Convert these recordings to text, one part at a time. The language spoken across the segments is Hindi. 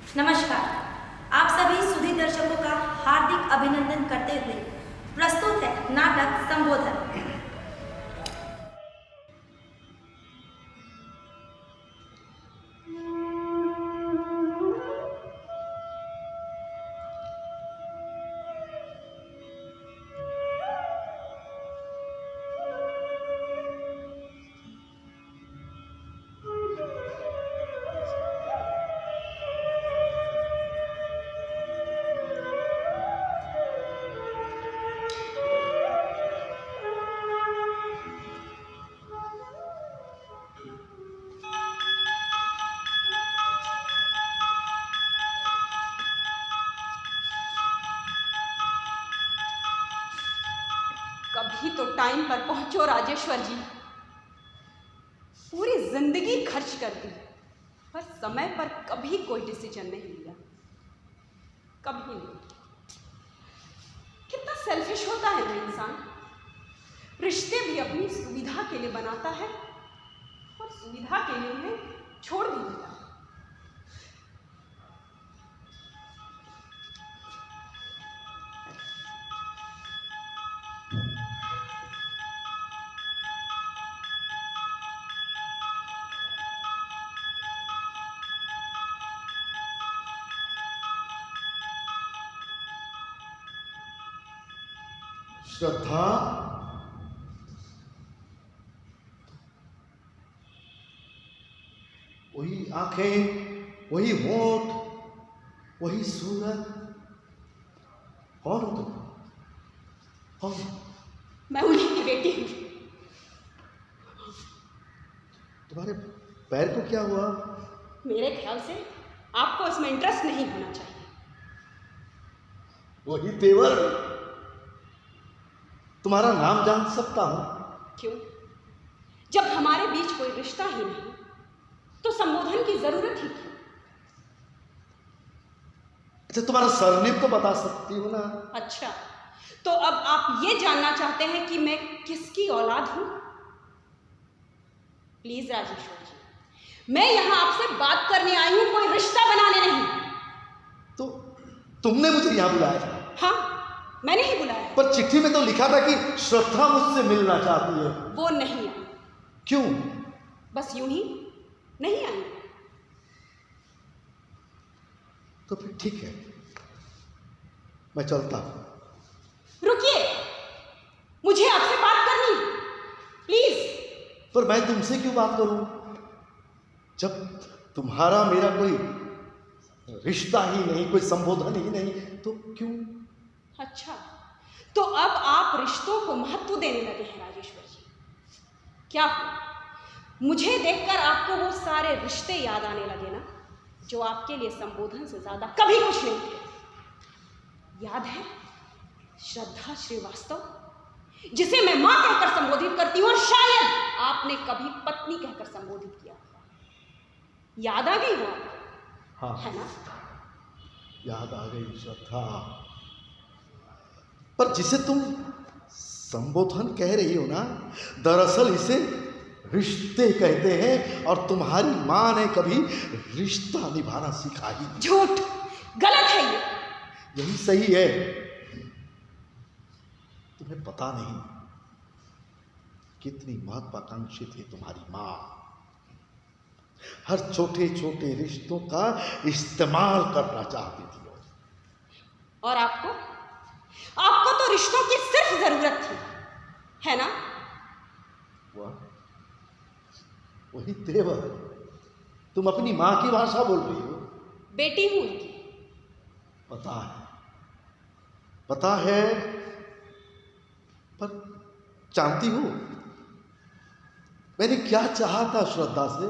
नमस्कार। आप सभी सुधी दर्शकों का हार्दिक अभिनंदन करते हुए प्रस्तुत है नाटक संबोधन। कभी तो टाइम पर पहुंचो राजेश्वर जी। पूरी जिंदगी खर्च कर दी पर समय पर कभी कोई डिसीजन नहीं लिया, कभी नहीं। कितना सेल्फिश होता है ना इंसान। रिश्ते भी अपनी सुविधा के लिए बनाता है और सुविधा के लिए उन्हें छोड़ भी देता है। श्रद्धा, वही आंखें, वही होंठ, वही सूरत। कौन हो तुम? कौन? मैं उन्हीं की बेटी हूं। तुम्हारे पैर को क्या हुआ? मेरे ख्याल से आपको इसमें इंटरेस्ट नहीं होना चाहिए। वही तेवर। तुम्हारा नाम जान सकता हूं? क्यों? जब हमारे बीच कोई रिश्ता ही नहीं तो संबोधन की जरूरत ही थी। अच्छा, तुम्हारा सरनेम तो बता सकती हो ना? अच्छा, तो अब आप ये जानना चाहते हैं कि मैं किसकी औलाद हूं? प्लीज राजेश्वर जी, मैं यहां आपसे बात करने आई हूं, कोई रिश्ता बनाने नहीं। तो तुमने मुझे यहां बुलाया था? हाँ, मैंने ही बुलाया। पर चिट्ठी में तो लिखा था कि श्रद्धा मुझसे मिलना चाहती है। वो नहीं आई। क्यों? बस यूं ही नहीं आई। तो फिर ठीक है, मैं चलता हूं। रुकिए, मुझे आपसे बात करनी है, प्लीज। पर मैं तुमसे क्यों बात करूं? जब तुम्हारा मेरा कोई रिश्ता ही नहीं, कोई संबोधन ही नहीं, तो क्यों? अच्छा, तो अब आप रिश्तों को महत्व देने लगे हैं राजेश्वर जी। क्या हुआ? मुझे देखकर आपको वो सारे रिश्ते याद आने लगे ना, जो आपके लिए संबोधन से ज्यादा कभी कुछ नहीं थे। याद है श्रद्धा श्रीवास्तव, जिसे मैं मां कहकर संबोधित करती हूं और शायद आपने कभी पत्नी कहकर संबोधित किया। याद आ गई वो आपको? हाँ, है ना? याद आ गई श्रद्धा। पर जिसे तुम संबोधन कह रही हो ना, दरअसल इसे रिश्ते कहते हैं, और तुम्हारी मां ने कभी रिश्ता निभाना सिखा ही नहीं। झूठ, गलत है ये। यही सही है। तुम्हें पता नहीं कितनी महत्वाकांक्षी थी तुम्हारी मां। हर छोटे छोटे रिश्तों का इस्तेमाल करना चाहती थी वो। और आपको तो रिश्तों की सिर्फ जरूरत थी, है ना? वही तेवर। तुम अपनी मां की भाषा बोल रही हो। बेटी हूं उनकी। पता है, पर जानती हो मैंने क्या चाहा था श्रद्धा से?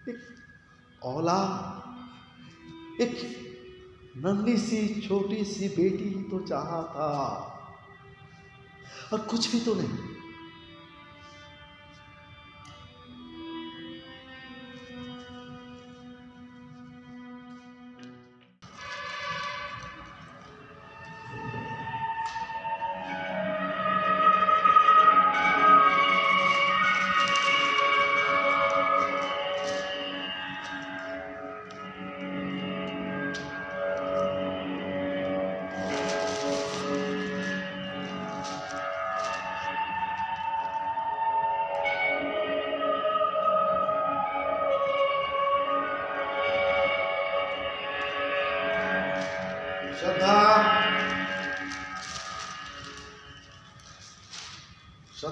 एक औलाद, एक नन्ही सी छोटी सी बेटी ही तो चाहा था, और कुछ भी तो नहीं।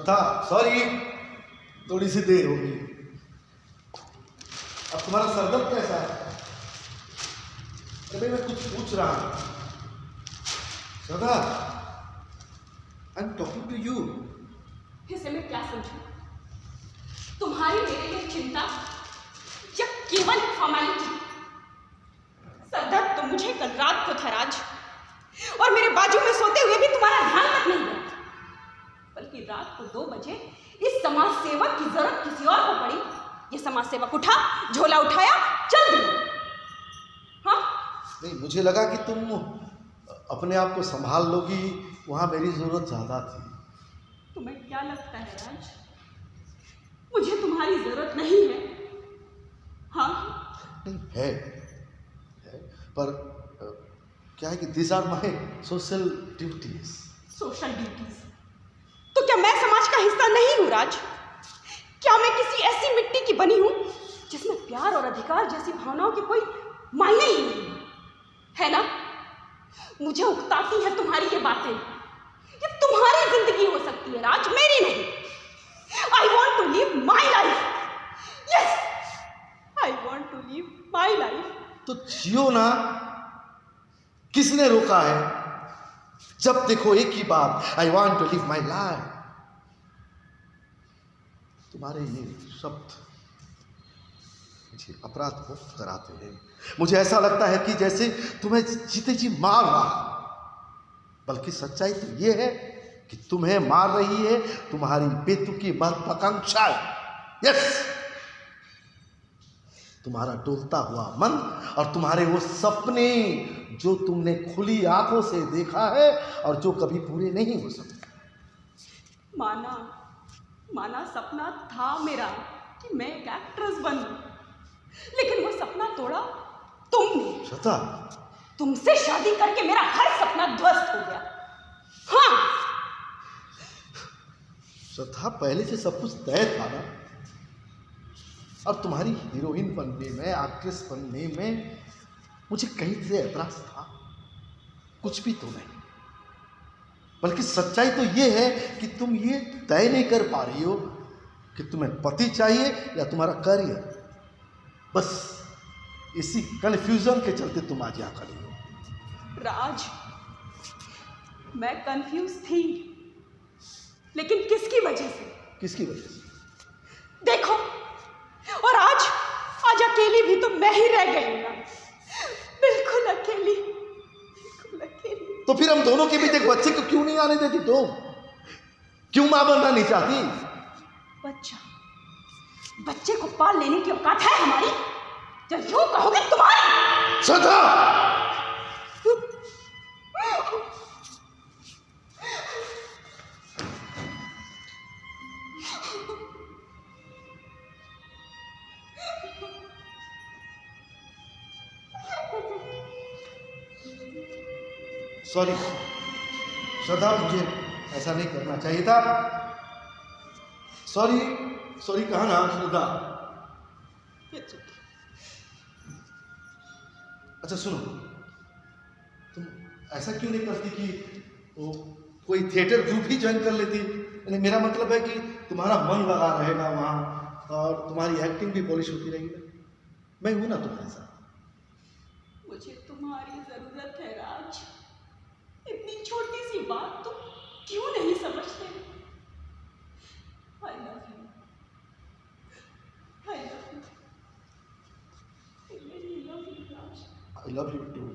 श्रद्धा, सॉरी, थोड़ी सी देर हो गई। अब तुम्हारा सरदर्द कैसा है? अरे भाई मैं कुछ पूछ रहा हूं। Shraddha, I am talking to you. इसे मैं क्या समझूं? तुम्हारी मेरे लिए चिंता या केवल फॉर्मेलिटी? सरदर्द तो मुझे कल रात को था राज, और मेरे बाजू में सोते हुए भी तुम्हारा ध्यान तक नहीं गया। बल्कि रात को 2 बजे इस समाज सेवक की जरूरत किसी और को पड़ी, ये समाज सेवक उठा, झोला उठाया, चल दिया। हाँ, नहीं, मुझे लगा कि तुम अपने आप को संभाल लोगी, वहां मेरी जरूरत ज्यादा थी। तुम्हें क्या लगता है राज, मुझे तुम्हारी जरूरत नहीं है? हाँ, नहीं है, पर क्या है कि this are my social duties. Social duties? तो क्या मैं समाज का हिस्सा नहीं हूं राज? क्या मैं किसी ऐसी मिट्टी की बनी हूं जिसमें प्यार और अधिकार जैसी भावनाओं की कोई मायने ही नहीं है ना? मुझे उकताती है तुम्हारी ये बातें। ये तुम्हारी जिंदगी हो सकती है राज, मेरी नहीं। I want to live my life. Yes, I want to live my life. तो जियो ना, किसने रोका है? जब देखो एक ही बात, I want to live my life. तुम्हारे ये शब्द मुझे अपराध मुक्त कराते हैं। मुझे ऐसा लगता है कि जैसे तुम्हें जीते जी मार रहा, बल्कि सच्चाई तो ये है कि तुम्हें मार रही है तुम्हारी बेतुकी महत्वाकांक्षा। यस, तुम्हारा डोलता हुआ मन और तुम्हारे वो सपने जो तुमने खुली आंखों से देखा है और जो कभी पूरे नहीं हो सकते। माना सपना था मेरा कि मैं एक एक्ट्रेस बनूं, लेकिन वो सपना तोड़ा तुमने। श्रद्धा, तुमसे शादी करके मेरा हर सपना ध्वस्त हो गया। हाँ श्रद्धा, पहले से सब कुछ तय था ना, और तुम्हारी हीरोइन बनने में, एक्ट्रेस बनने में मुझे कहीं से ऐतराज था? कुछ भी तो नहीं। बल्कि सच्चाई तो ये है कि तुम ये तय नहीं कर पा रही हो कि तुम्हें पति चाहिए या तुम्हारा करियर। बस इसी कंफ्यूजन के चलते तुम आज यहाँ खड़ी हो। राज, मैं कंफ्यूज थी, लेकिन किसकी वजह से? किसकी वजह से? देखो, और आज अकेली भी तो मैं ही रह गई हूं ना, बिल्कुल अकेली, बिल्कुल अकेली। तो फिर हम दोनों के बीच एक बच्चे को क्यों नहीं आने देती? तुम क्यों मां बनना नहीं चाहती? बच्चे को पाल लेने की औकात है हमारी, जब यूं कहोगे तुम्हारी। श्रद्धा, सॉरी श्रद्धा, मुझे ऐसा नहीं करना चाहिए था। सॉरी कहा ना श्रद्धा। अच्छा सुनो, तुम ऐसा क्यों नहीं करती कि वो कोई थिएटर ग्रुप ही ज्वाइन कर लेती? यानी मेरा मतलब है कि तुम्हारा मन लगा रहेगा वहाँ और तुम्हारी एक्टिंग भी पॉलिश होती रहेगी। मैं हूं ना तुम्हारे साथ। मुझे तुम्हारी जरूरत है राज। इतनी छोटी सी बात तुम क्यों नहीं समझते? I love you. I love you. I really love you, Raj. I love you too.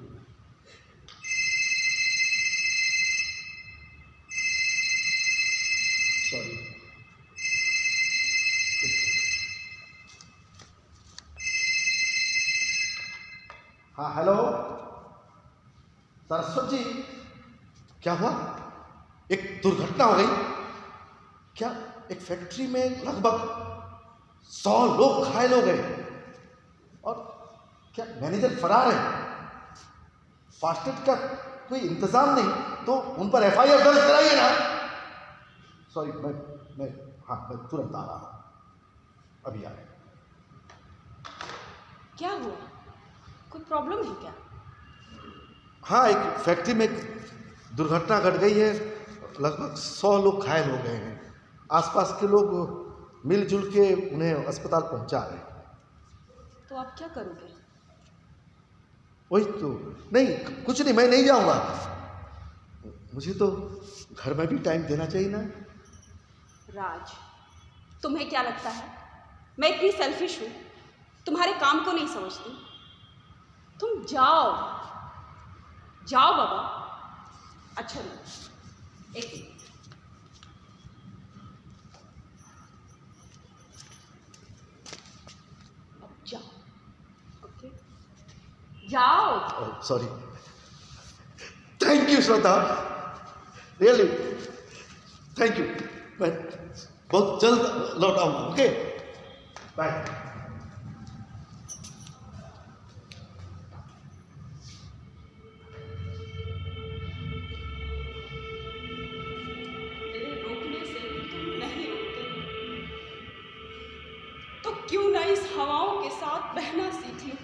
Sorry. हाँ हेलो सरस्वती जी, क्या हुआ? एक दुर्घटना हो गई क्या? एक फैक्ट्री में लगभग 100 लोग घायल हो गए और क्या मैनेजर फरार है? फास्टेड का कोई इंतजाम नहीं तो उन पर एफआईआर दर्ज कराइए ना। सॉरी, मैं तुरंत आ रहा हूँ, अभी आ रहे। क्या हुआ? कोई प्रॉब्लम है क्या? हाँ, एक फैक्ट्री में दुर्घटना घट गई है, लगभग 100 लोग घायल हो गए हैं। आसपास के लोग मिलजुल के उन्हें अस्पताल पहुंचा रहे हैं। तो आप क्या करोगे? वही तो, नहीं कुछ नहीं, मैं नहीं जाऊंगा। मुझे तो घर में भी टाइम देना चाहिए ना। राज, तुम्हें क्या लगता है मैं इतनी सेल्फिश हूं? तुम्हारे काम को नहीं समझती? तुम जाओ जाओ बाबा। अच्छा रुको, एक मिनट। अब जाओ, ओके? जाओ। Sorry, thank you Shraddha, really thank you. मैं बहुत जल्द लौट आऊंगा। Okay, bye. मेरे रोकने से भी तुम नहीं रुकते, तो क्यों ना इस हवाओं के साथ बहना सीख लो।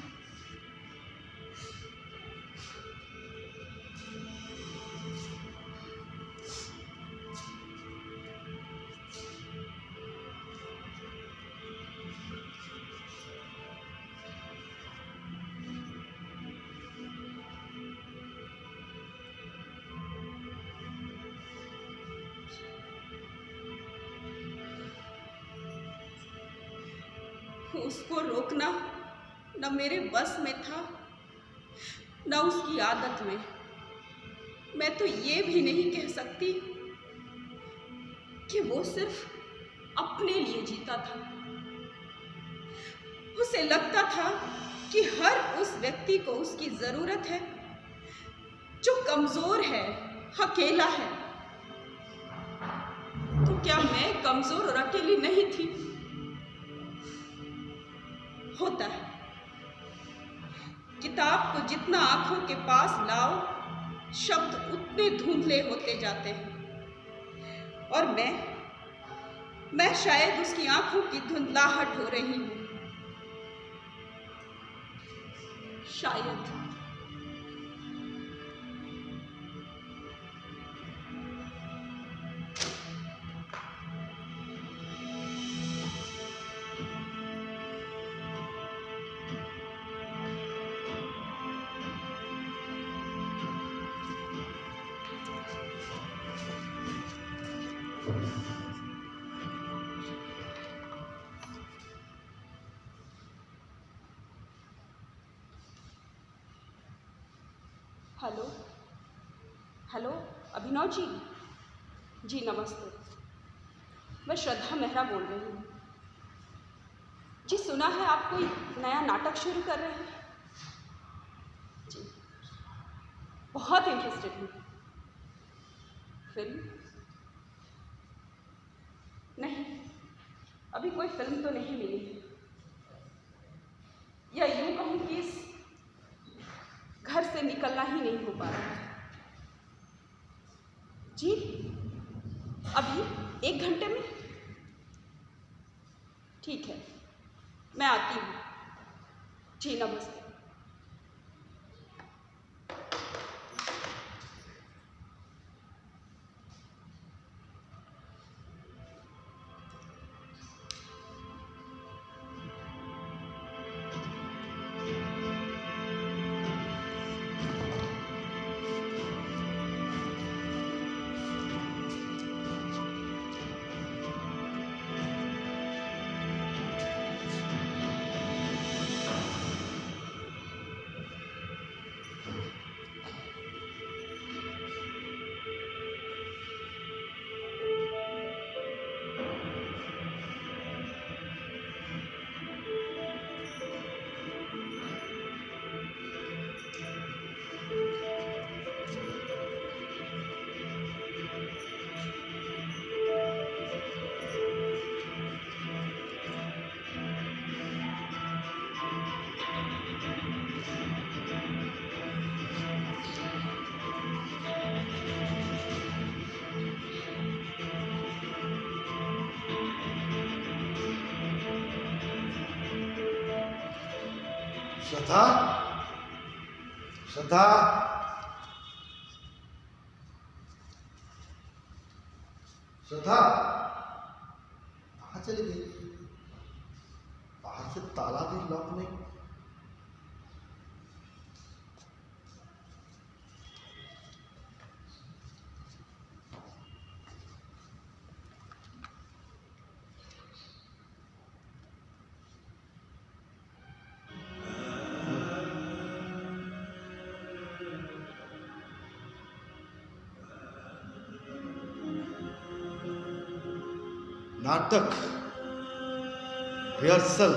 उसको रोकना न मेरे बस में था, न उसकी आदत में। मैं तो ये भी नहीं कह सकती कि वो सिर्फ अपने लिए जीता था। उसे लगता था कि हर उस व्यक्ति को उसकी जरूरत है जो कमजोर है, अकेला है। तो क्या मैं कमजोर और अकेली नहीं थी? होता है, किताब को जितना आंखों के पास लाओ, शब्द उतने धुंधले होते जाते हैं। और मैं शायद उसकी आंखों की धुंधलाहट हो रही हूं। शायद। Hello hello, Abhinav ji. जी नमस्ते, मैं श्रद्धा मेहरा बोल रही हूँ। जी सुना है आप कोई नया नाटक शुरू कर रहे हैं? जी बहुत इंटरेस्टेड हूँ। फिल्म? नहीं, अभी कोई फिल्म तो नहीं मिली है, या यूँ कहूँ कि इस घर से निकलना ही नहीं हो पा रहा। जी अभी 1 घंटे में? ठीक है, मैं आती हूँ। जी नमस्ते। श्रद्धा, श्रद्धा, श्रद्धा, कहाँ चली गई? बाहर से ताला भी लॉक नहीं। नाटक, रिहर्सल,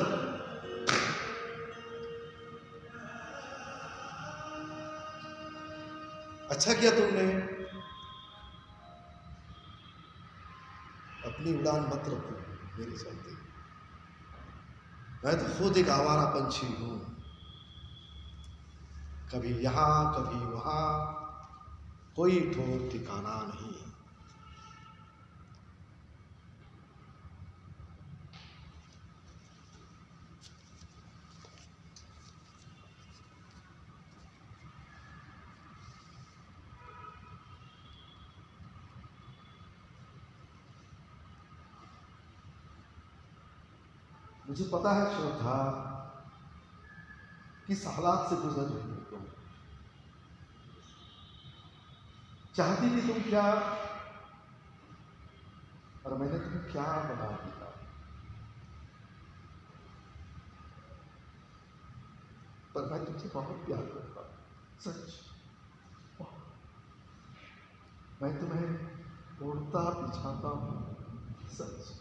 अच्छा किया तुमने। अपनी उड़ान मत रखो मेरे चलते। मैं तो खुद एक आवारा पंछी हूं, कभी यहां कभी वहां, कोई ठोर ठिकाना नहीं। मुझे पता है श्रद्धा किस हालात से गुजर रही हो तुम। चाहती थी तुम क्या, और मैंने तुम्हें क्या बना दिया। पर मैं तुमसे बहुत प्यार करता हूं, सच। मैं तुम्हें उड़ता बिछाता हूं, सच।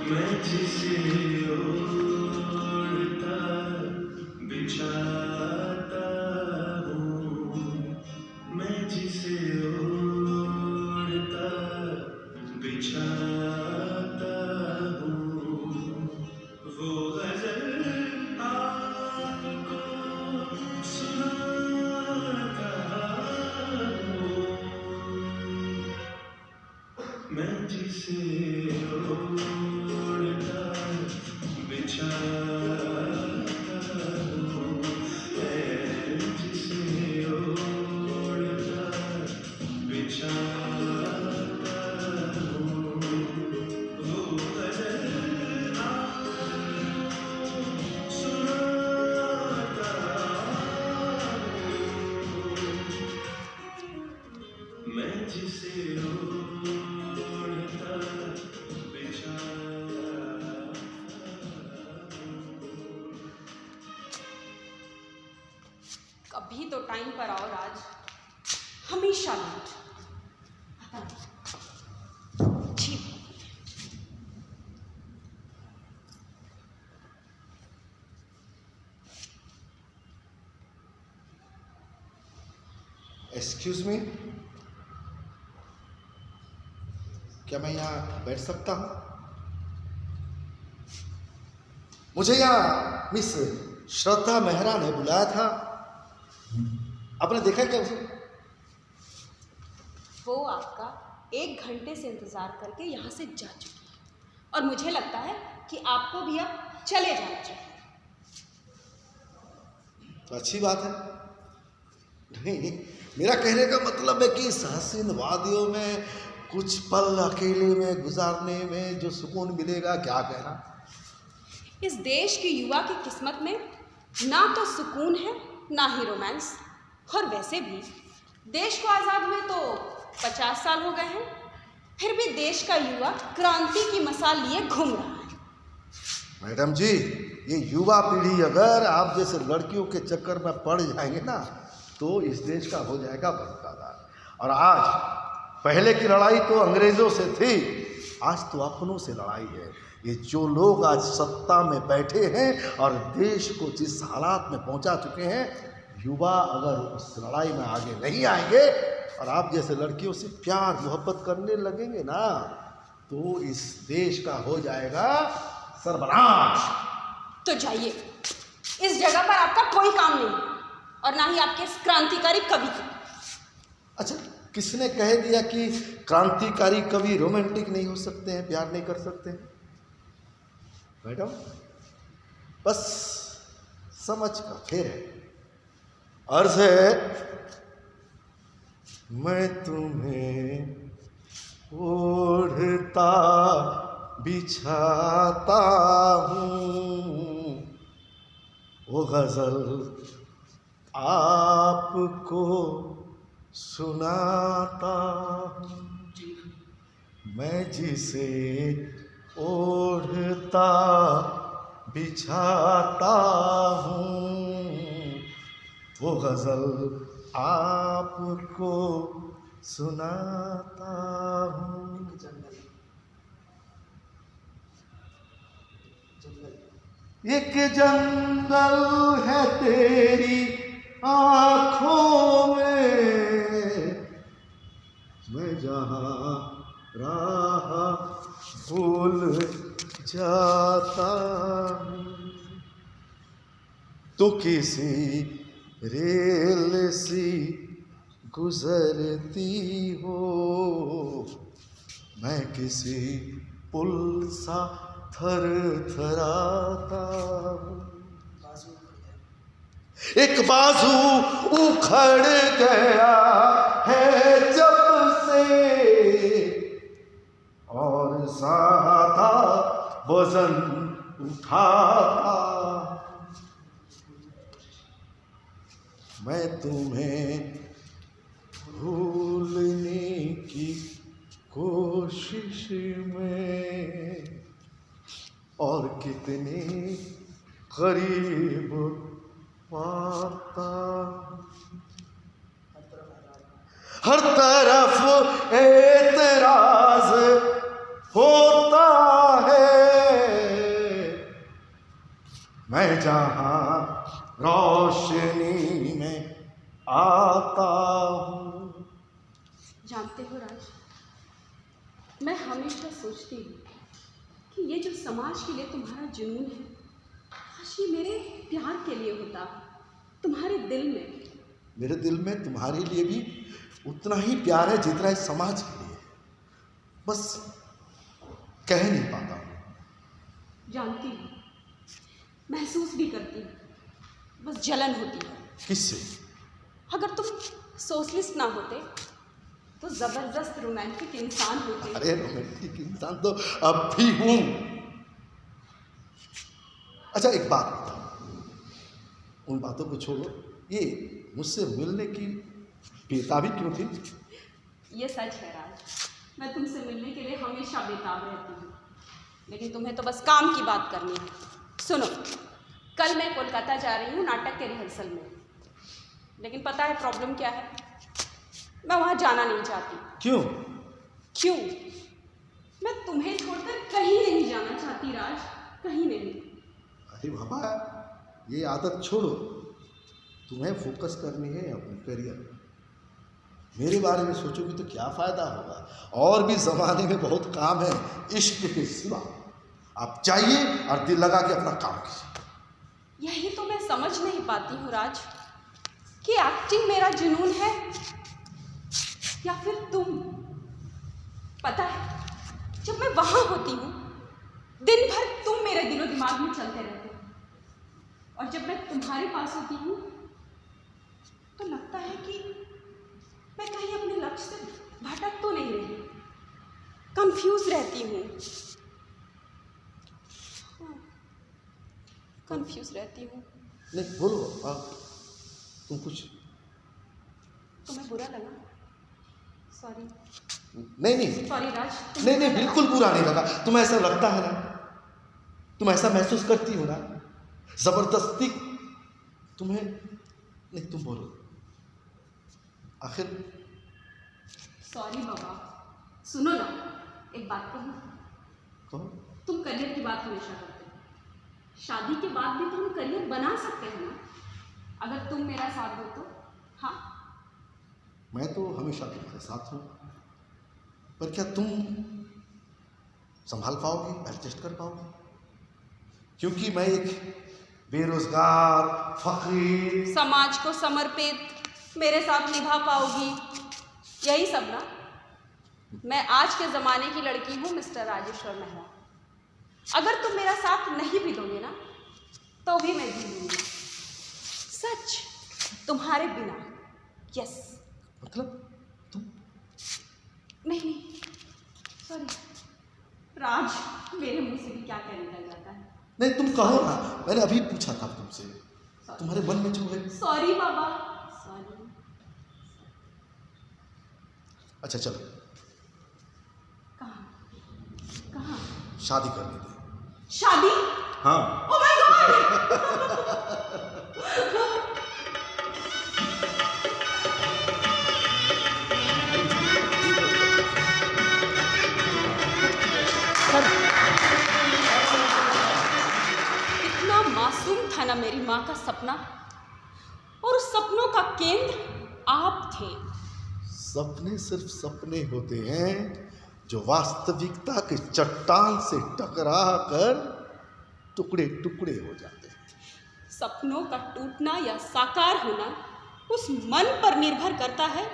मैं जिसे ओढ़ता बिछाता हूँ, मैं जिसे ओढ़ता बिछाता हूँ, वो गज़ल आपको सुनाता हूँ। मैं जिसे कभी तो टाइम पर आओ राज, हमेशा लेट। जी एक्सक्यूज मी, क्या मैं यहाँ बैठ सकता हूँ? मुझे यहाँ मिस श्रद्धा मेहरा ने बुलाया था, आपने देखा क्या उसे? वो आपका 1 घंटे से इंतजार करके यहाँ से जा चुकी है और मुझे लगता है कि आपको भी अब चले जाना चाहिए। तो अच्छी बात है। नहीं, मेरा कहने का मतलब है कि इस हसीन वादियों में कुछ पल अकेले में गुजारने में जो सुकून मिलेगा, क्या कहना। इस देश की युवा की किस्मत में ना तो सुकून है ना ही रोमांस, और वैसे भी देश को आज़ाद हुए तो 50 साल हो गए हैं, फिर भी देश का युवा क्रांति की मसाल लिए घूम रहा है। मैडम जी, ये युवा पीढ़ी अगर आप जैसे लड़कियों के चक्कर में पड़ जाएंगे ना, तो इस देश का हो जाएगा बर्बाद। और आज पहले की लड़ाई तो अंग्रेजों से थी, आज तो अपनों से लड़ाई है। ये जो लोग आज सत्ता में बैठे हैं और देश को जिस हालात में पहुंचा चुके हैं, युवा अगर उस लड़ाई में आगे नहीं आएंगे और आप जैसे लड़कियों से प्यार मोहब्बत करने लगेंगे ना, तो इस देश का हो जाएगा सर्वनाश। तो जाइए, इस जगह पर आपका कोई काम नहीं और ना ही आपके इस क्रांतिकारी कवि का। अच्छा, किसने कह दिया कि क्रांतिकारी कवि रोमांटिक नहीं हो सकते हैं, प्यार नहीं कर सकते हैं? मैडम, बस समझ का फेर है। अर्ज है, मैं तुम्हें ओढ़ता बिछाता हूँ, वो गजल आपको सुनाता हूँ। मैं जिसे ओढ़ता बिछाता हूँ, वो गजल आपको सुनाता हूँ। एक जंगल है तेरी आँखों में, मैं जहाँ राह भूल जाता हूँ, तो किसी रेल सी गुजरती हो, मैं किसी पुल सा थर थराता हूँ। एक बाजू उखड़ गया है जब से, और ज्यादा वजन उठाता, मैं तुम्हें भूलने की कोशिश में और कितने करीब पाता, हर तरफ एतराज होता है, मैं जहाँ रोशनी में आता हूँ। जानते हो राज, मैं हमेशा सोचती हूँ कि ये जो समाज के लिए तुम्हारा जुनून है, काश ये मेरे प्यार के लिए होता, तुम्हारे दिल में। मेरे दिल में तुम्हारे लिए भी उतना ही प्यार है जितना इस समाज के लिए, बस कह नहीं पाता हूँ। जानती हूँ, महसूस भी करती हूँ, बस जलन होती है। किससे? अगर तुम सोशलिस्ट ना होते तो जबरदस्त रोमांटिक इंसान होते। अरे रोमांटिक इंसान तो अब भी हूं। अच्छा, एक बात बताओ, उन बातों को छोड़ो, ये मुझसे मिलने की बेताबी क्यों थी? ये सच है राज, मैं तुमसे मिलने के लिए हमेशा बेताब रहती हूँ, लेकिन तुम्हें तो बस काम की बात करनी है। सुनो, कल मैं कोलकाता जा रही हूँ नाटक के रिहर्सल में, लेकिन पता है प्रॉब्लम क्या है? मैं वहाँ जाना नहीं चाहती। क्यों? क्यों? मैं तुम्हें छोड़कर कहीं नहीं जाना चाहती राज, कहीं नहीं। अरे बाबा, ये आदत छोड़ो, तुम्हें फोकस करनी है अपने करियर में। मेरे बारे में सोचोगे तो क्या फ़ायदा होगा? और भी ज़माने में बहुत काम है इश्क के सिवा। आप चाहिए और दिल लगा के अपना काम कीजिए। यही तो मैं समझ नहीं पाती हूँ राज, कि एक्टिंग मेरा जुनून है या फिर तुम। पता है, जब मैं वहाँ होती हूँ दिन भर तुम मेरे दिलो दिमाग में चलते रहते हो, और जब मैं तुम्हारे पास होती हूँ तो लगता है कि मैं कहीं अपने लक्ष्य से भटक तो नहीं रही, कंफ्यूज रहती हूँ। कंफ्यूज रहती हूँ। नहीं बोलो, तुम कुछ। तुम्हें बुरा लगा? सॉरी। नहीं सॉरी राज। नहीं, बिल्कुल बुरा नहीं लगा। तुम्हें ऐसा लगता है ना, तुम ऐसा महसूस करती हो ना, जबरदस्ती तुम्हें नहीं। तुम बोलो आखिर। सॉरी बाबा। सुनो ना, एक बात कहूँ? कहो। तुम करियर की बात हमेशा करते हो, शादी के बाद भी तो हम करियर बना सकते हैं ना, अगर तुम मेरा साथ दो तो। हाँ, मैं तो हमेशा तुम्हारे साथ हूँ, पर क्या तुम संभाल पाओगी, एडजस्ट कर पाओगी? क्योंकि मैं एक बेरोजगार फकीर, समाज को समर्पित मेरे साथ निभा पाओगी, यही सब ना? मैं आज के ज़माने की लड़की हूँ मिस्टर राजेश्वर मेहरा। अगर तुम मेरा साथ नहीं भी दोगे ना तो भी मैं जी लूँगी, सच, तुम्हारे बिना। यस। मतलब तुम? नहीं, सॉरी राज, मेरे मुंह से भी क्या क्या निकल जाता है। नहीं, तुम कहो ना, मैंने अभी पूछा था तुमसे, तुम्हारे मन में जो है। सॉरी बाबा, सॉरी। अच्छा चलो, कहाँ? शादी करने दे। शादी? हाँ। Oh my God! कितना मासूम था ना मेरी माँ का सपना, और उस सपनों का केंद्र आप थे। सपने सिर्फ सपने होते हैं जो वास्तविकता के चट्टान से टकरा कर टुकड़े टुकड़े हो जाते हैं। सपनों का टूटना या साकार होना उस मन पर निर्भर करता है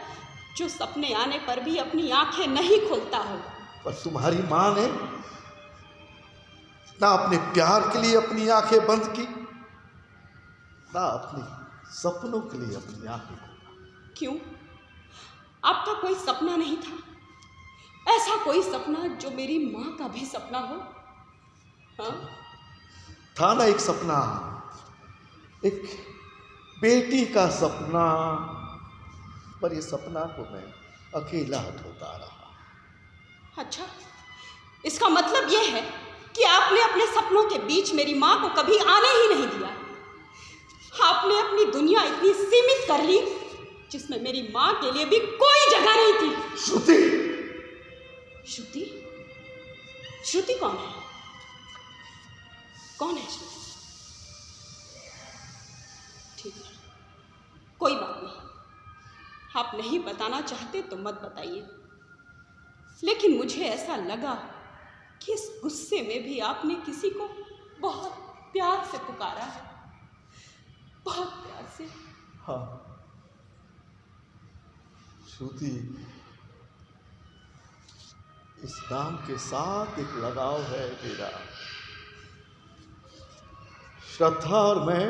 जो सपने आने पर भी अपनी आंखें नहीं खोलता हो। पर तुम्हारी माँ ने ना अपने प्यार के लिए अपनी आंखें बंद की, ना अपने सपनों के लिए अपनी आंखें खोली। क्यों? आपका कोई सपना नहीं था? ऐसा कोई सपना जो मेरी माँ का भी सपना हो? हाँ? था ना एक सपना, एक बेटी का सपना, पर ये सपना को मैं अकेला ढोता रहा। अच्छा, इसका मतलब यह है कि आपने अपने सपनों के बीच मेरी माँ को कभी आने ही नहीं दिया। आपने अपनी दुनिया इतनी सीमित कर ली जिसमें मेरी माँ के लिए भी कोई जगह नहीं थी। श्रुति! श्रुति? श्रुति कौन है? कौन है श्रुति? ठीक है, कोई बात नहीं। आप नहीं बताना चाहते तो मत बताइए, लेकिन मुझे ऐसा लगा कि इस गुस्से में भी आपने किसी को बहुत प्यार से पुकारा है, बहुत प्यार से। हाँ श्रुति, इस नाम के साथ एक लगाव है मेरा। श्रद्धा और मैं,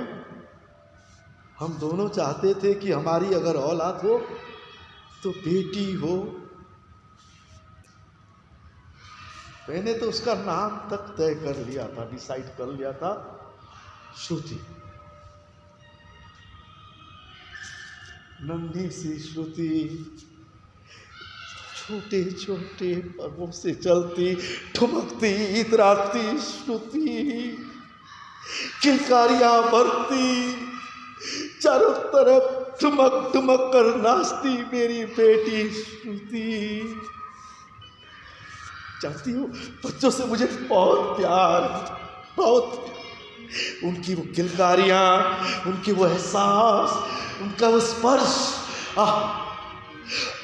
हम दोनों चाहते थे कि हमारी अगर औलाद हो तो बेटी हो। मैंने तो उसका नाम तक तय कर लिया था, डिसाइड कर लिया था, श्रुति। नन्ही सी श्रुति, छोटे छोटे पगों से चलती, ठुमकती, इतराती श्रुति, किलकारियां बरती, चारों तरफ ठुमक ठुमक कर नाचती मेरी बेटी श्रुति। जानती हो, बच्चों से मुझे बहुत प्यार, बहुत। उनकी वो किलकारियां, उनकी वो एहसास, उनका वो स्पर्श,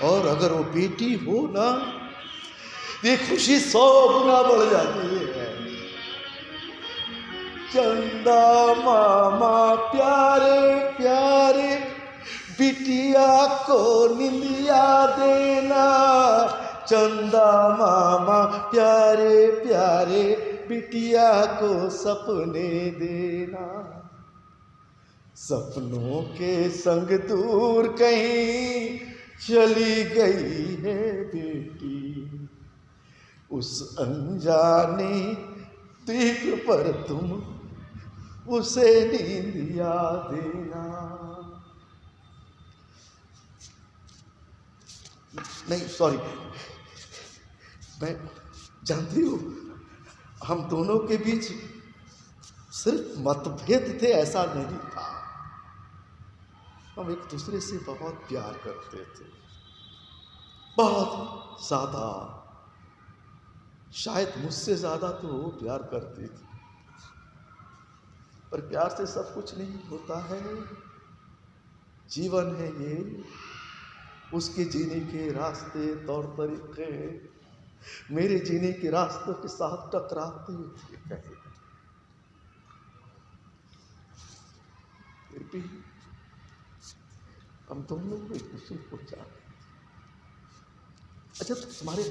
और अगर वो बेटी हो ना, ये खुशी 100 गुना बढ़ जाती है। चंदा मामा प्यारे प्यारे, बिटिया को निंदिया देना। चंदा मामा प्यारे प्यारे, बिटिया को सपने देना। सपनों के संग दूर कहीं चली गई है बेटी, उस अनजाने द्वीप पर तुम उसे नींदिया देना। नहीं सॉरी, मैं जानती हूँ हम दोनों के बीच सिर्फ मतभेद थे, ऐसा नहीं था। हम एक दूसरे से बहुत प्यार करते थे, बहुत ज्यादा, शायद मुझसे ज्यादा तो वो प्यार करती थी। पर प्यार से सब कुछ नहीं होता है, जीवन है ये, उसके जीने के रास्ते, तौर तरीके मेरे जीने के रास्तों के साथ टकराते हुए गए। फिर भी हम दोनों एक दूसरे को जानते। अच्छा, तो तुम्हारे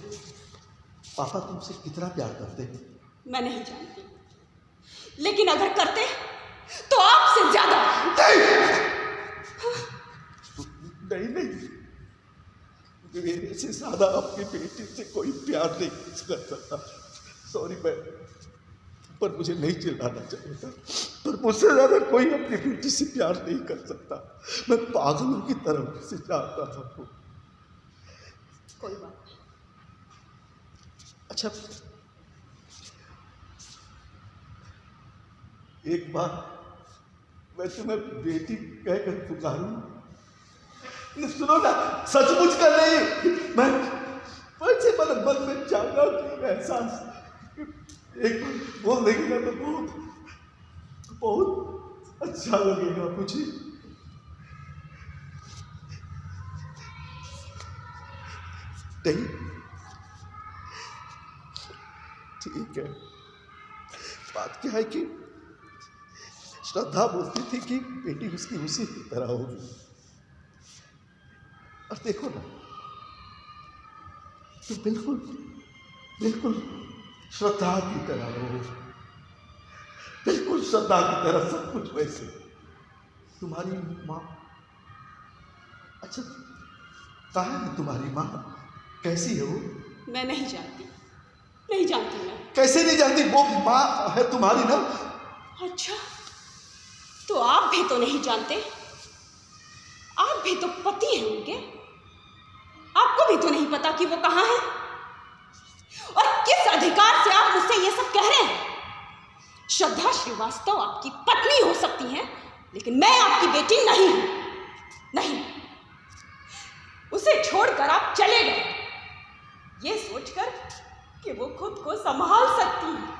पापा तुमसे कितना प्यार करते हैं? मैं नहीं जानती, लेकिन अगर करते तो आपसे ज्यादा। नहीं नहीं, मेरे से ज्यादा अपनी बेटी से कोई प्यार नहीं कर सकता। सॉरी पर मुझे नहीं चिल्लाना चाहिए था, पर मुझसे ज्यादा कोई अपनी बेटी से प्यार नहीं कर सकता। मैं पागलों की तरफ से चाहता हूँ। कोई बात नहीं। अच्छा, एक बार मैं तुम्हें बेटी कहकर पुकारूं? सुनो ना, सचमुच कर रही। मैं से मन में जागा कि एहसास एक बार बोल देगी ना तो बहुत बहुत अच्छा लगेगा मुझे। नहीं, ठीक है। बात क्या है कि श्रद्धा बोलती थी कि बेटी उसकी उसी की तरह होगी, और देखो ना, तो बिल्कुल बिल्कुल श्रद्धा की तरह हो, बिल्कुल श्रद्धा की तरह सब कुछ वैसे। तुम्हारी माँ, अच्छा कहाँ है तुम्हारी माँ? कैसी है वो? मैं नहीं जानती, नहीं जानती। मैं कैसे नहीं जानती? वो माँ है तुम्हारी ना। अच्छा, तो आप भी तो नहीं जानते? आप भी तो पति हैं उनके। आपको भी तो नहीं पता कि वो कहाँ है? और किस अधिकार से आप मुझसे ये सब कह रहे हैं? श्रद्धा श्रीवास्तव आपकी पत्नी हो सकती है, लेकिन मैं आपकी बेटी नहीं हूं। नहीं, उसे छोड़कर आप चले गए ये सोचकर कि वो खुद को संभाल सकती है।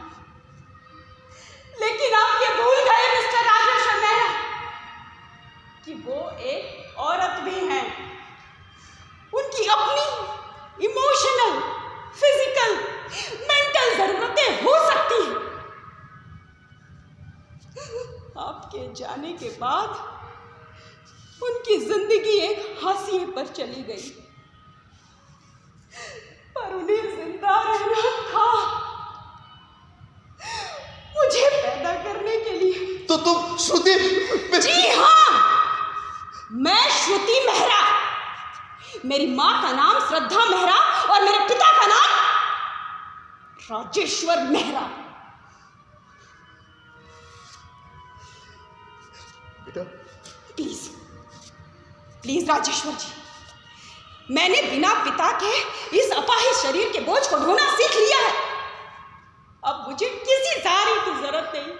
लेकिन आप ये भूल गए मिस्टर राजेश्वर मेहरा कि वो एक औरत भी है। उनकी अपनी इमोशनल, फिजिकल, मेंटल जरूरतें हो सकती हैं। आपके जाने के बाद उनकी जिंदगी एक हाशिए पर चली गई, पर उन्हें जिंदा रहना था मुझे पैदा करने के लिए। तो तुम श्रुति? जी हाँ, मैं श्रुति मेहरा। मेरी माँ का नाम श्रद्धा मेहरा और मेरे पिता का नाम राजेश्वर मेहरा। बेटा प्लीज प्लीज राजेश्वर जी, मैंने बिना पिता के इस अपाहिज शरीर के बोझ को ढोना सीख लिया है। अब मुझे किसी सहारे की जरूरत नहीं,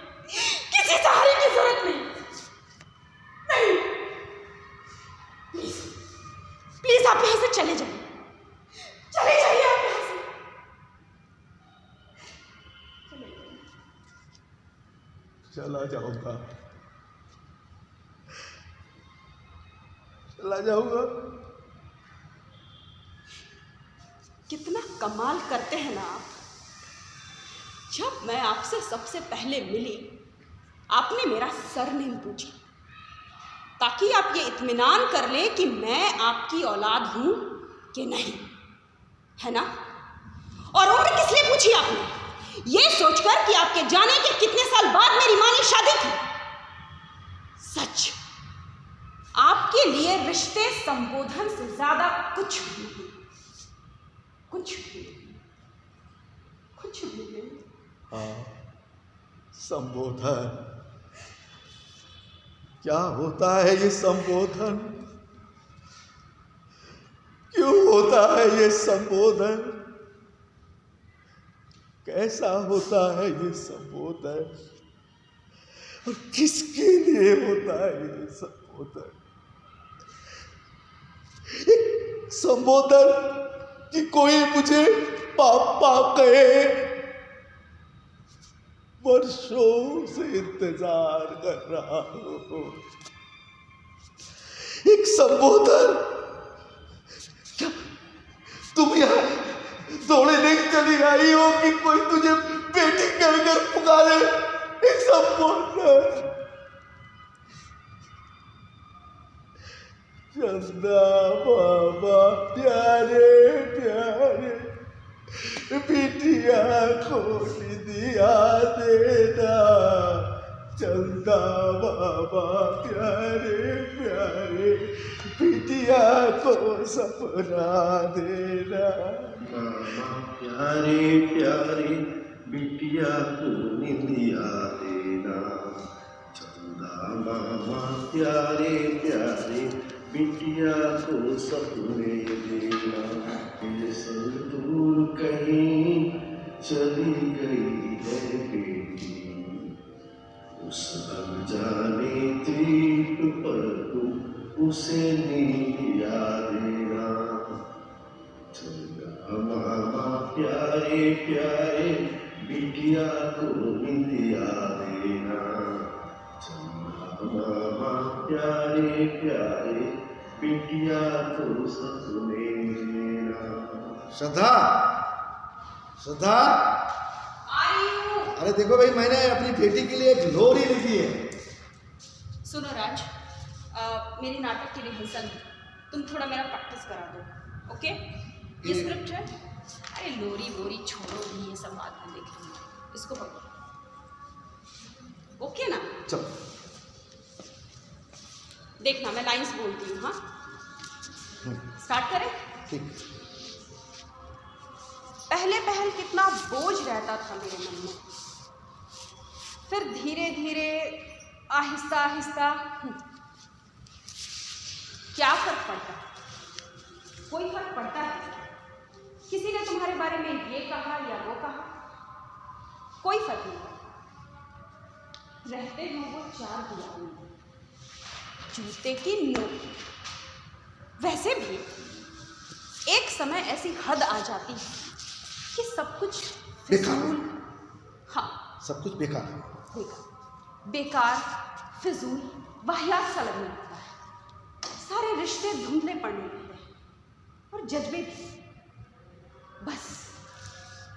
किसी सहारे की जरूरत नहीं। नहीं, प्लीज प्लीज आप यहां से चले जाइए, चले जाइए आप यहां से, चले जाइए। चला जाऊंगा, चला जाऊंगा। कितना कमाल करते हैं ना आप। जब मैं आपसे सबसे पहले मिली, आपने मेरा सरनेम पूछा ताकि आप ये इत्मीनान कर लें कि मैं आपकी औलाद हूं कि नहीं, है ना? और उम्र किस लिए पूछी आपने? ये सोचकर कि आपके जाने के कितने साल बाद मेरी मां ने शादी की। सच, आपके लिए रिश्ते संबोधन से ज्यादा कुछ भी नहीं, कुछ भी नहीं, कुछ भी नहीं। हाँ, संबोधन क्या होता है? ये संबोधन क्यों होता है? ये संबोधन कैसा होता है? ये संबोधन और किसके लिए होता है? ये संबोधन, एक संबोधन कि कोई मुझे पापा कहे, वर्षों से इंतजार कर रहा हूं। एक संबोधन, क्या तुम यहां दौड़े नहीं आई हो कि कोई तुझे बेटी कहकर पुकारे, एक सब बोलना। चंदा बाबा प्यारे प्यारे, बिटिया को दिया देना। चंदा बाबा प्यारे प्यारे, बिटिया को सपना देना। मामा प्यारे प्यारे, बिटिया को निंदिया देना। चंदा मामा प्यारे प्यारे, बिटिया को सपने देना। ये सब दूर कहीं चली गई है बेटी, उस अनजाने द्वीप पर तू उसे निंदिया देना। चंदा मामा प्यारे प्यारे, बिटिया को निंदिया देना। चंदा मामा प्यारे प्यारे, बिटिया को सपने देना। श्रद्धा, श्रद्धा, आ रही हूँ। अरे देखो भाई, मैंने अपनी बेटी के लिए एक लोरी लिखी है। सुनो राज, मेरी नाटक की रिहर्सल है, तुम थोड़ा मेरा प्रैक्टिस करा दो, ओके? ये स्क्रिप्ट है। अरे लोरी वोरी छोड़ो भी, ये सब बाद में देखेंगे, इसको पकड़ो, ओके ना? चलो देखना मैं लाइंस बोलती हूँ, हाँ? स्टार्ट करें? ठीक। पहले पहल कितना बोझ रहता था मेरे मन में, फिर धीरे धीरे आहिस्ता आहिस्ता क्या फर्क पड़ता है? कोई फर्क पड़ता है? किसी ने तुम्हारे बारे में ये कहा या वो कहा, कोई फर्क नहीं पड़ता। रहते हो वो चार दीवारों में, जूते की नोक। वैसे भी एक समय ऐसी हद आ जाती है कि सब कुछ फिजूल, हाँ सब कुछ बेकार है। बेकार, फिजूल, वाहियात सा लगने लगता है। सारे रिश्ते धुंधले पड़ने लगते हैं और जज्बे भी। बस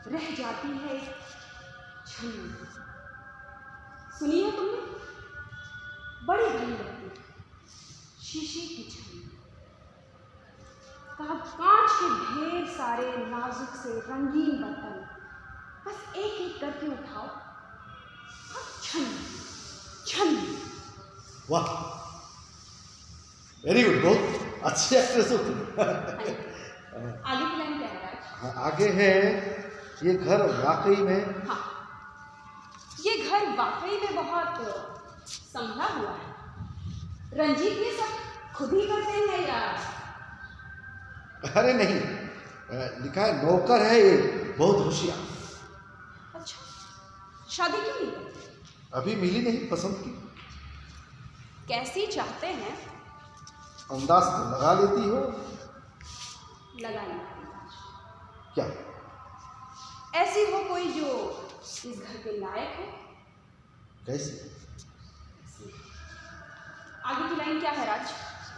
रह जाती है एक छवि। सुनी है तुमने? बड़ी भरी लगती है, शीशे की छवि। कांच के ढेर सारे नाजुक से रंगीन बर्तन, बस एक एक करके उठाओ और छन छन। वाह, वेरी गुड, बहुत अच्छी एक्ट्रेस हो तुम। आगे की लाइन क्या है राज? आगे है, ये घर वाकई में, हाँ, ये घर वाकई में बहुत संभला हुआ है। रंजीत ये सब खुद ही करते हैं या? अरे नहीं, लिखा है नौकर है ये, बहुत होशियार। अच्छा, शादी क्यों नहीं करते? अभी मिली नहीं पसंद की। कैसी चाहते हैं? अंदाज तो लगा लेती हो। लगा नहीं। क्या? ऐसी हो कोई जो इस घर के लायक हो। कैसे? आगे की लाइन क्या है राज?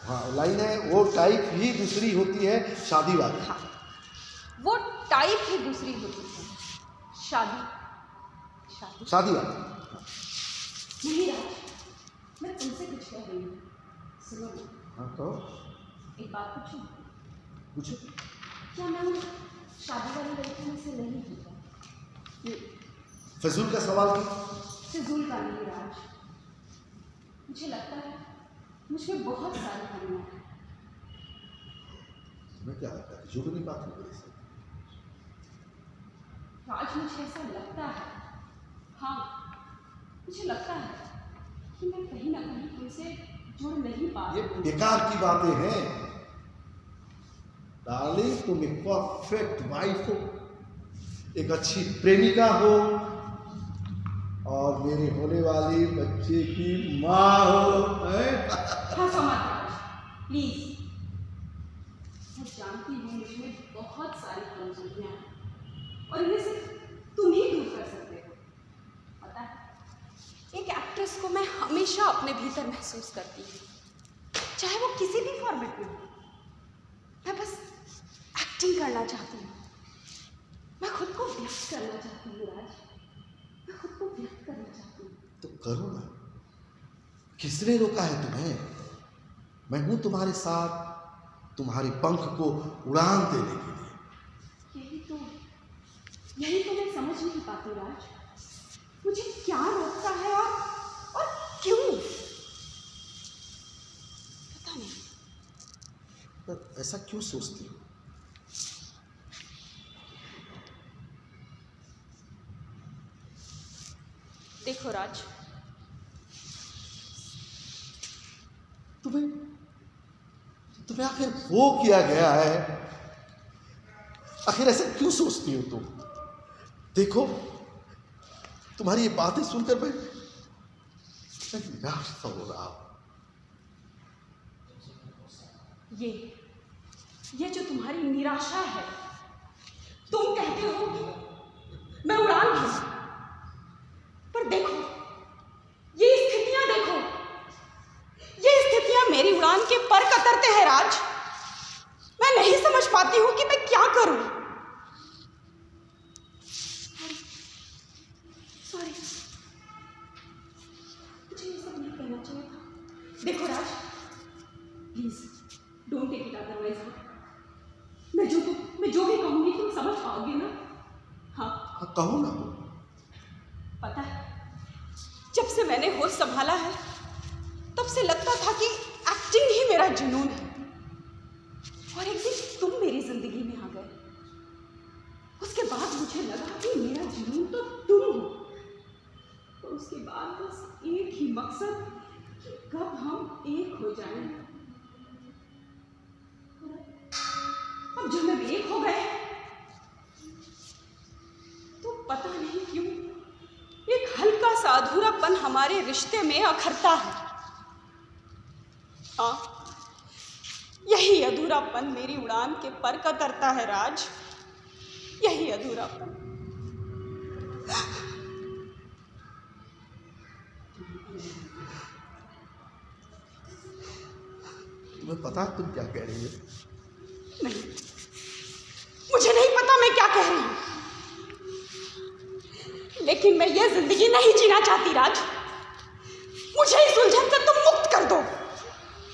हाँ, लाइन है, वो टाइप ही दूसरी होती है शादी वाली। हाँ, वो टाइप ही दूसरी होती है शादी शादी शादी वाली। नहीं राज, मैं तुमसे कुछ कह रही हूँ, सुनो ना। हाँ तो एक बात पूछूं? पूछो। क्या मैं उन शादी वाली लड़कियों में से नहीं हूँ? फजूल का सवाल की। फिजूल का नहीं राज, मुझे लगता है मुझमें बहुत सारी कमियां हैं। मैं क्या लगता है, जुगनी बात नहीं करी। राज मुझे ऐसा लगता है, हाँ मुझे लगता है कि मैं कहीं ना कहीं तुमसे जुड़ नहीं पा ये रही। बेकार की बातें हैं डार्लिंग। तुम एक परफेक्ट वाइफ हो, एक अच्छी प्रेमिका हो, और मेरे होने वाली बच्चे की माँ हो। हंसो मत राज, प्लीज। मैं जानती हूँ मुझमें बहुत सारी कमजोरियां हैं और इन्हें सिर्फ तुम ही दूर कर सकते हो। पता है, एक एक्ट्रेस को मैं हमेशा अपने भीतर महसूस करती हूँ, चाहे वो किसी भी फॉर्मेट में हो। मैं बस एक्टिंग करना चाहती हूँ, मैं खुद को व्यक्त करना चाहती हूँ राज, मैं खुद को व्यक्त करना चाहती हूँ। तो करो ना, किसने रोका है तुम्हें? मैं हूं तुम्हारे साथ, तुम्हारे पंख को उड़ान देने के लिए। यही तो मैं समझ नहीं पाती राज, मुझे क्या रोकता है और क्यों, पता नहीं। पर ऐसा क्यों सोचती हो? देखो राज, तुम्हें आखिर वो किया गया है, आखिर ऐसा क्यों सोचती हो तुम? देखो, तुम्हारी ये बातें सुनकर मैं निराश सा हो रहा हूं। ये जो तुम्हारी निराशा है, तुम कहते हो मैं उड़ान भरूं, पर देखो ये स्थितियां देखो, ये स्थितियां मेरी उड़ान के पर कतरते हैं राज। मैं नहीं समझ पाती हूं कि मैं क्या करूं। सॉरी, मुझे ये सब नहीं कहना चाहिए था। देखो Raj, please don't take it otherwise. मैं जो भी कहूंगी तुम समझ पाओगे ना? हाँ कहो ना। पता है, जब से मैंने होश संभाला है तब से लगता था कि एक्टिंग ही मेरा जुनून है, और एक दिन तुम मेरी जिंदगी में आ गए। उसके बाद मुझे लगा कि मेरा जुनून तो तुम हो, और उसके बाद बस एक ही मकसद कि कब हम एक हो जाएं। अब जब हम एक हो गए तो पता नहीं क्यों एक हल्का सा अधूरापन हमारे रिश्ते में अखरता है। हाँ, यही अधूरापन मेरी उड़ान के पर कतरता है राज, यही अधूरापन। तुम्हें पता है तुम क्या कह रही हो? नहीं, मुझे नहीं पता मैं क्या कह रही हूं, लेकिन मैं ये जिंदगी नहीं जीना चाहती राज। मुझे इस उलझन से तुम मुक्त कर दो,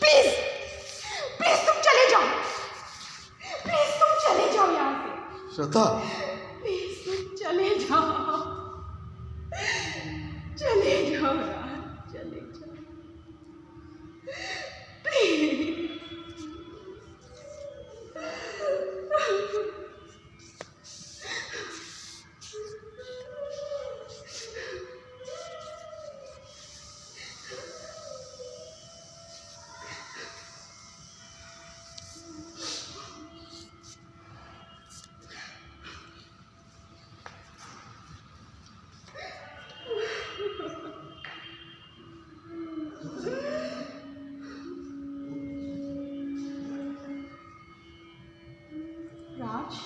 प्लीज प्लीज तुम चले जाओ, प्लीज तुम चले जाओ यहां से। श्रद्धा, प्लीज तुम चले जाओ, चले जाओ राज, चले जाओ प्लीज। राज,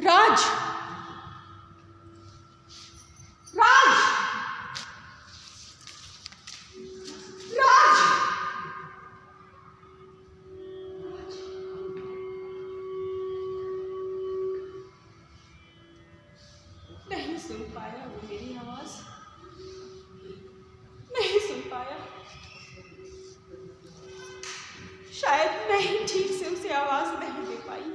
राज, राज, राज, नहीं सुन पाया वो मेरी आवाज, नहीं सुन पाया। शायद मैं ही ठीक से उसे आवाज नहीं दे पाई।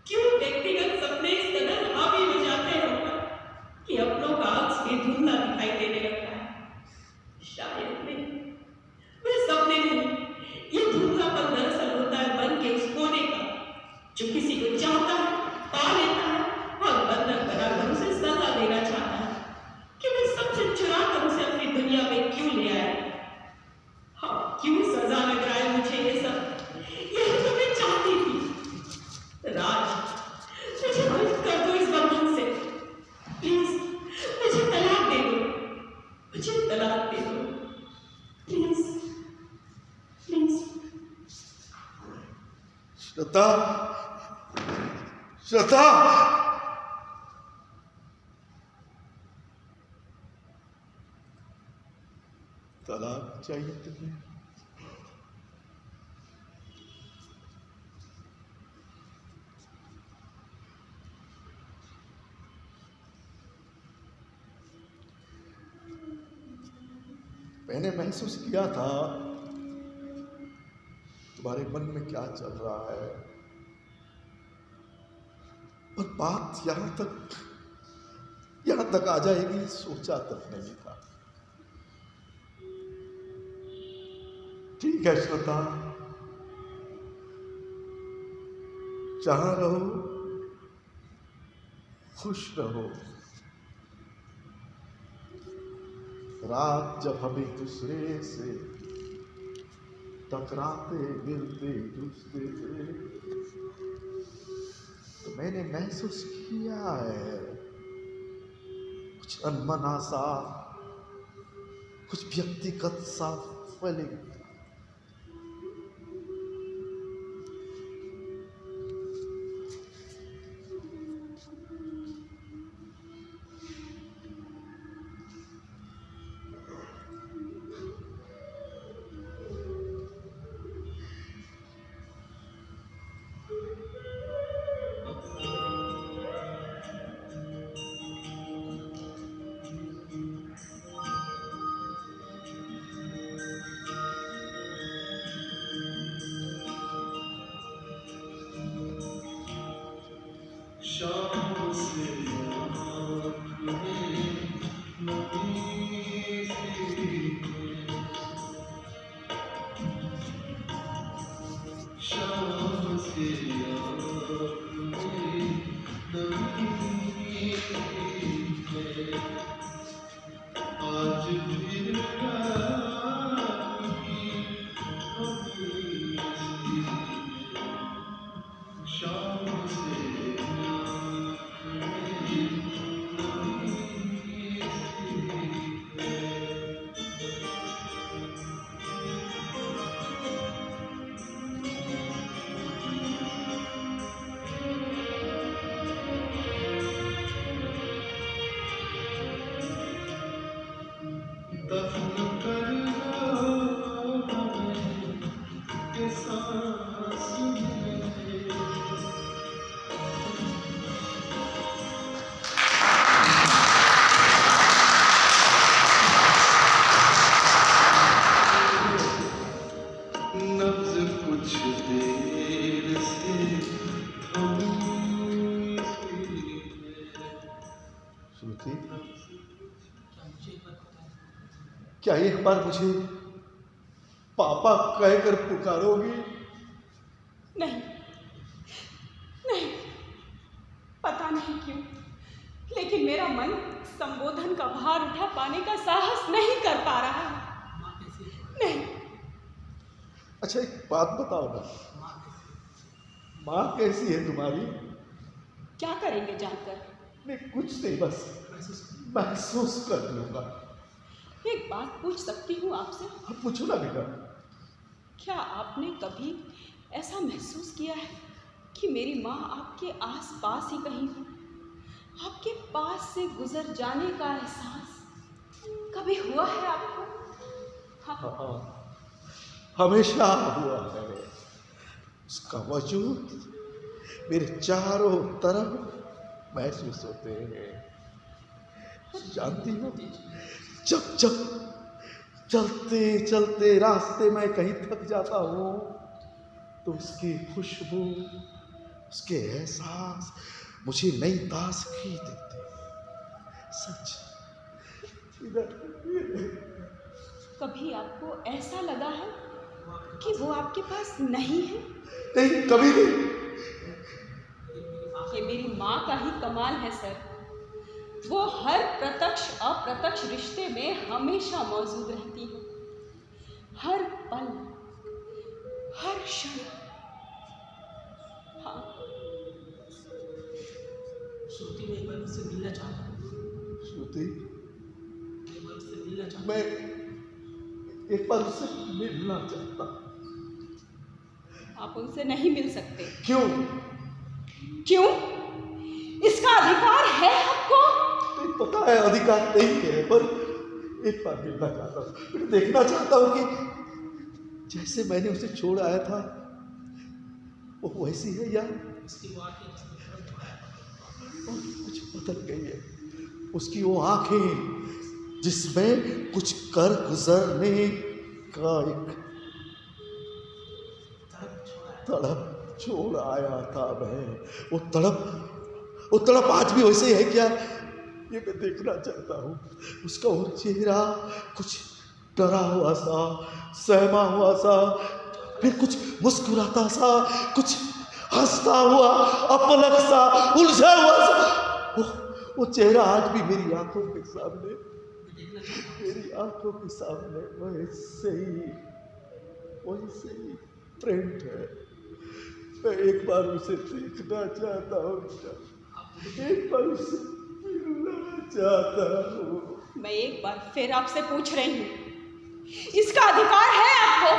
क्यों व्यक्तिगत सपने इस कदर हावी हो जाते हैं ऊपर कि अपनों का अक्स भी धुंधला दिखाई देने लगता है। शायद मैं सपने नहीं, ये धुंधलापन दरअसल होता है मन के उस कोने का जो किसी को चाहता है, पा लेता है और बंधन बनाकर उसे सजा देना चाहता है कि मैं सबसे चुरा कर उसे अपनी दुनिया में क्यों ले आया। हाँ, क्यों सजा लग रहा है मुझे ये सब, यही तो मैं चाहती थी। राज, मुझे मुक्त कर दो इस बंधन से, प्लीज मुझे तलाक दे दो, मुझे तलाक दे दो, प्लीज प्लीज। श्रद्धा, श्रद्धा, तलाक चाहिए तुम्हें? मैंने महसूस किया था तुम्हारे मन में क्या चल रहा है, और बात यहां तक आ जाएगी सोचा तक नहीं था। ठीक है श्रद्धा, जहां रहो खुश रहो। रात जब हम एक दूसरे से टकराते गिरते जूझते थे, तो मैंने महसूस किया है कुछ अनमना सा, कुछ व्यक्तिगत सा फीलिंग। शाम से आँख में नमी सी है, शाम से आँख में नमी सी है, आज फिर रात की नमी सी है, शाम से दफन कर लो हमें के सांस में। नब्ज़ कुछ देर से थमी सी है। श्रुति, क्या एक बार मुझे पापा कहकर पुकारोगी? नहीं नहीं, पता नहीं क्यों, लेकिन मेरा मन संबोधन का भार उठा पाने का साहस नहीं कर पा रहा है। नहीं। अच्छा एक बात बताओ ना, माँ कैसी है तुम्हारी? क्या करेंगे जानकर? नहीं कुछ नहीं, बस महसूस कर लूंगा। एक बात पूछ सकती हूँ आपसे? हाँ पूछो ना बेटा। क्या आपने कभी ऐसा महसूस किया है कि मेरी माँ आपके आस पास ही कहीं हो? आपके पास से गुजर जाने का एहसास कभी हुआ है आपको? हाँ। हाँ, हमेशा हुआ है। उसका वजूद मेरे चारों तरफ महसूस होते हैं। जानती हो, जब जब चलते चलते रास्ते में कहीं थक जाता हूँ तो उसकी खुशबू, उसके एहसास मुझे नई ताजगी देते हैं। सच। कभी आपको ऐसा लगा है कि वो आपके पास नहीं है? नहीं, कभी नहीं। ये मेरी माँ का ही कमाल है सर। वो हर प्रत्यक्ष अप्रत्यक्ष रिश्ते में हमेशा मौजूद रहती है, हर पल, हर क्षण। हाँ। श्रुति, मैं एक बार उससे मिलना चाहता हूँ। श्रुति, एक बार उससे मिलना चाहता हूँ। मैं एक बार उससे मिलना चाहता। आप उनसे नहीं मिल सकते। क्यों? क्यों? इसका अधिकार है आपको। नहीं पता है अधिकार नहीं है, पर एक बार मिलना चाहता हूँ, मैं देखना चाहता हूँ कि जैसे मैंने उसे छोड़ आया था वो वैसी है या कुछ बदल गई है। उसकी वो आंखें जिसमें कुछ कर गुजरने का एक तड़प छोड़ आया था मैं। वो तड़प आज भी वैसे ही है क्या, ये मैं देखना चाहता हूँ। उसका वो चेहरा कुछ डरा हुआ सा, सहमा हुआ सा, फिर कुछ मुस्कुराता सा, कुछ हंसता हुआ, अपलक सा, उलझा हुआ सा। वो चेहरा आज भी मेरी आंखों के सामने वैसे ही प्रिंट है। मैं एक बार उसे देखना चाहता हूँ, एक बार उसे मिलना चाहता हूँ। मैं एक बार फिर आपसे पूछ रही हूँ, इसका अधिकार है आपको?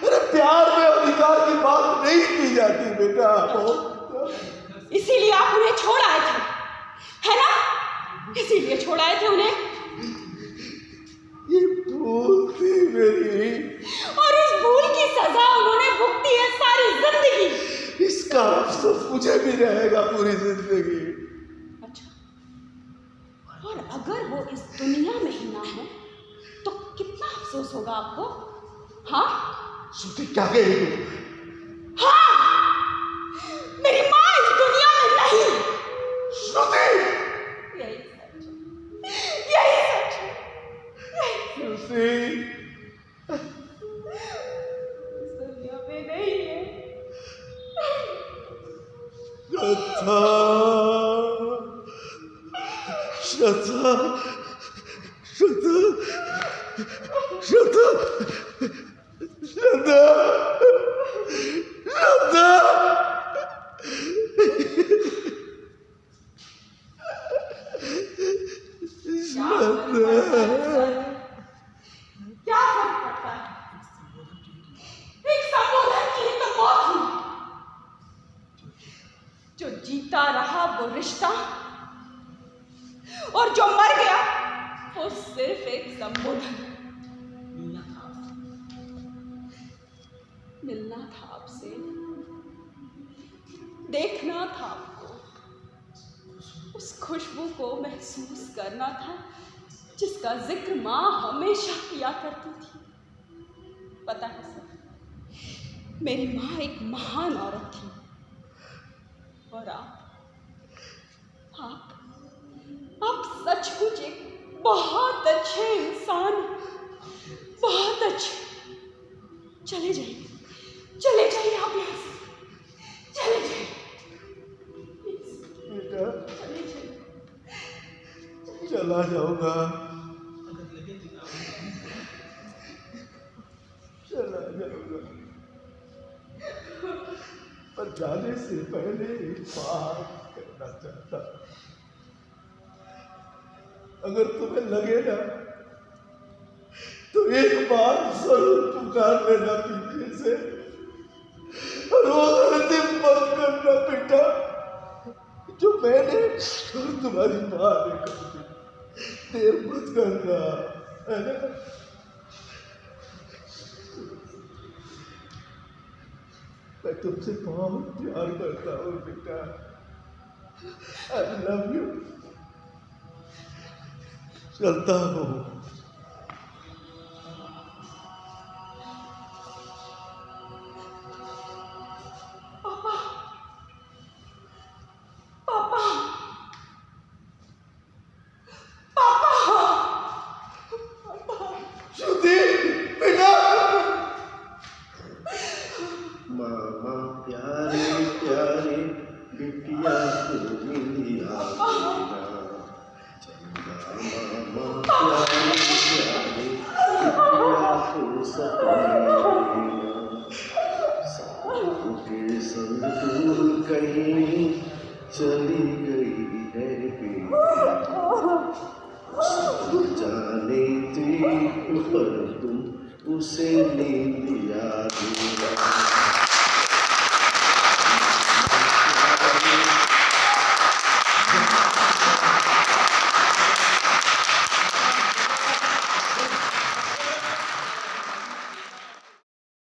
अरे प्यार में अधिकार की बात नहीं की जाती बेटा। इसीलिए आप उन्हें छोड़ आए थे, है ना? इसीलिए छोड़ आए थे उन्हें। ये भूल थी मेरी, और इस भूल की सजा उन्होंने भुगती है सारी जिंदगी। इसका अफसोस मुझे भी रहेगा पूरी जिंदगी। अच्छा, और अगर वो इस दुनिया में ही ना हो तो कितना अफसोस होगा आपको? हाँ श्रुति क्या कह रही तू? हाँ, मेरी माँ इस दुनिया में नहीं। श्रुति, यही सच है, यही सच है। श्रुति, इस दुनिया में नहीं है। श्रद्धा, क्या फर्क पड़ता है? एक संबोधन की ही तो मौत हुई। जो जीता रहा वो रिश्ता, और जो मर गया वो सिर्फ एक संबोधन। मिलना था आपसे, देखना था आपको, उस खुशबू को महसूस करना था जिसका जिक्र माँ हमेशा किया करती थी। पता है सर, मेरी माँ एक महान औरत थी, और आप सचमुच एक बहुत अच्छे इंसान, बहुत अच्छे। चले जाइए आप यहाँ से, चले जाइए। बेटा चला जाऊंगा, पर जाने से पहले एक बात करना चाहता। अगर तुम्हें लगे ना तो एक बार जरूर पुकार लेना पीछे से, और वो गलती मत करना बेटा जो मैंने और तुम्हारी माँ ने कर दी। देर मत करना, है ना? मैं तुमसे बहुत प्यार करता हूँ बेटा। I love you. चलता हूँ। मामा प्यारे प्यारे बिटिया को मिलिया देना। चंदा मामा प्यारे प्यारे बिटिया को सपने देना। साधु के संग दूर कहीं चली गई है बेटी। जाने थी पर तुम उसे नहीं दिया देना।